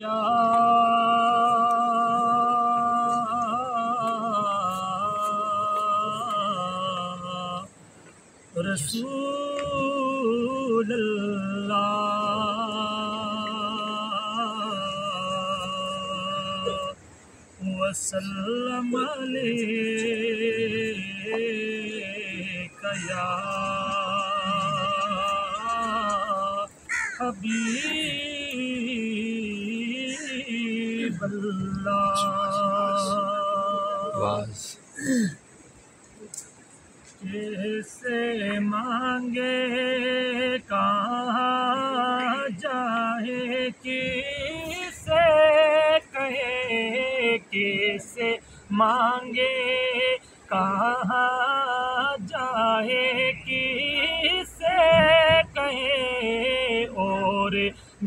या रसूल अल्लाह वसल्लम अलैका या हबीब अल्लाह। कैसे मांगे कहाँ जाए किसे कहे, किसे मांगे कहाँ जाए किसे कहे, और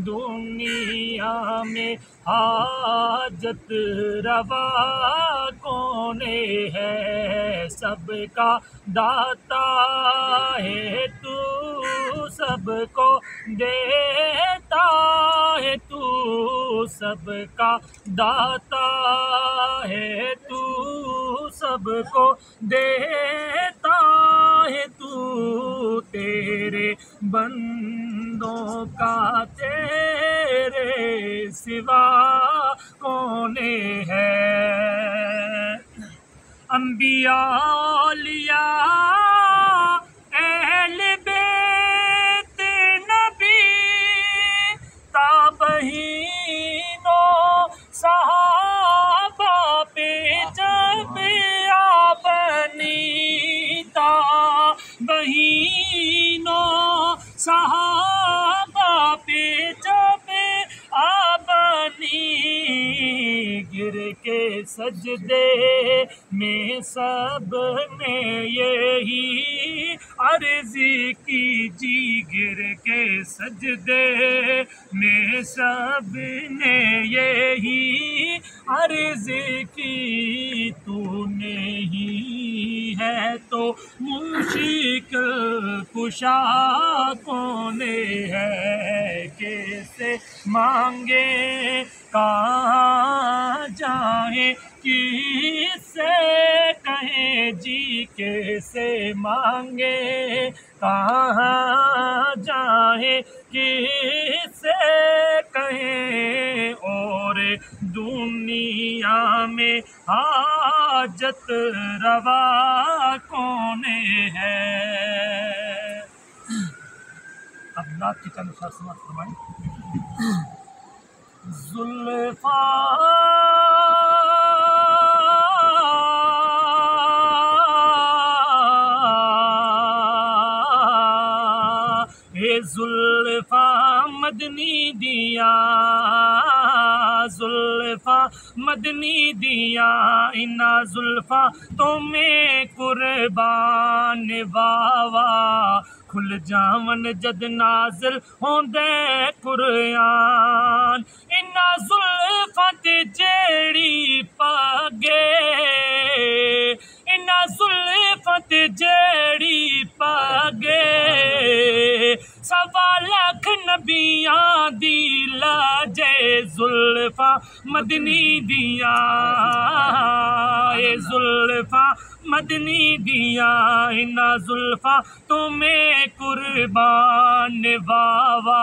दुनिया में हाजत रवा कौन है, सबका दाता है तू, सबको देता है तू, सबका दाता है तू, सबको देता है तू। तेरे बंदों का तेरे सिवा कौन है, अंबिया औलिया अहले बैत नबी ताबहीनों सहाबा पे जब आपनी ताबहीनों सहाबा पे जब आपनी गिर के सजदे में सब ने यही अर्ज़ी की जी, गिर के सजदे में सब ने यही अर्ज़ी की, तूने ही है तो मुश्किल कुशा कौन है, कैसे मांगे कहाँ जाए किसे कहे जी, कैसे मांगे कहाँ जाए किसे कहे, और दुनिया में हाजत रवा कौन है। अब नात की चंद समाप्त फरमाएं। जुल्फ़ा जुल्फ़ा मदनी दिया, जुल्फ़ा मदनी दिया, इना जुल्फ़ा तुम्हें कुर्बान वावा, खुल जावन जद नाज़िल होंदे कुरान, इना जुल्फ़ा ते जेड़ी पागे, इना जुल्फ़ा ते जेड़ी पागे, सवा लाख नबियां दी लाजे, जुल्फ़ा मदनी दिया, ए जुल्फ़ा मदनी दिया, इना जुल्फ़ा तुम्हें कुर्बान वावा,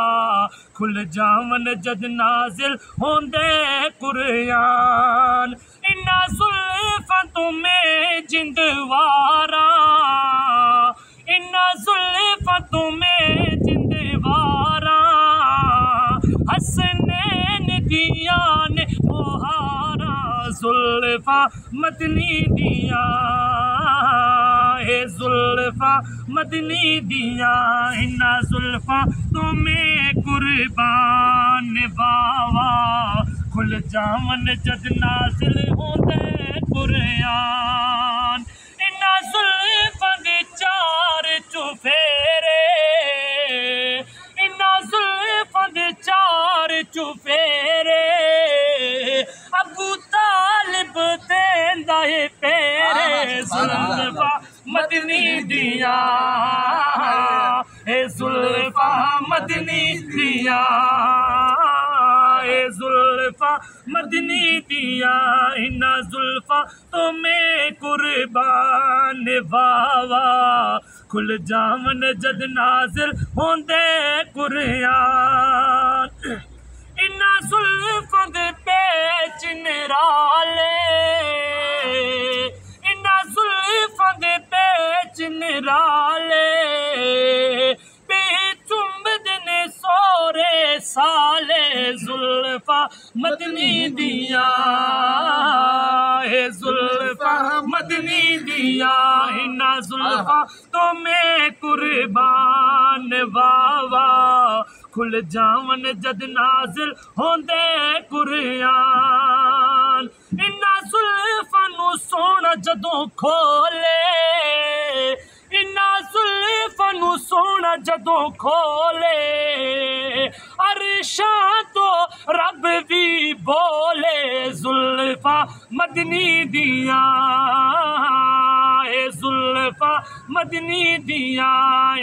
खुल जावन जद नाज़िल होंदे कुरान, इना जुल्फ़ा तुम्हें जिंदवारा, इना जुल्फ़ा तुम्हें जिंदवारा, हसनैन दिया ने मुहारा, जुल्फ़ा मदनी दिया, ए जुल्फ़ा मदनी दिया, इना जुल्फ़ा तुम्हें कुर्बान वावा, खुल जावन जद नाज़िल होंदे कुरान, इना जुल्फ़ा दे चार चुफेरे, इना जुल्फ़ा दे चार चुफेरे, अबू तालिब देंदा है पेरे, जुल्फ़ा मदनी दिया, ए जुल्फ़ा मदनी दिया, ए जुल्फ़ा जुल्फा मदनी दिया इन्ना जुल्फा तो मैं कुर्बान वावा खुल जावन जद नाज़िल होंदे कुरान इन्ना जुल्फां दे पेच निराले इन्ना जुल्फां दे पेच निराले पे चुंबदे ने सोरे साले जुल्फा मदनी दिया जुल्फा मदनी दिया इन्ना जुल्फा तो मैं कुर्बान वावा खुल जावन जद नाज़िल होंदे कुरान इन्ना जुल्फां नू सोना जदों खोले इन्ना जुल्फां नू सोना जदों खोले अरशां तो रब भी बोले जुल्फा मदनी दिया जुल्फा मदनी दिया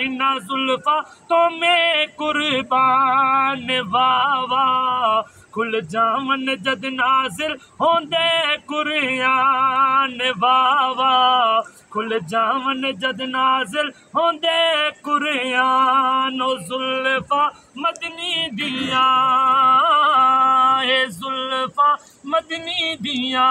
इन्ना जुल्फा तो मैं कुर्बान वावा खुल जावन जद नाज़िल होंदे कुरान वावा खुल जावन जद नाज़िल होंदे कुरान ओ जुल्फा मदनी दिया जुल्फा मदनी दिया।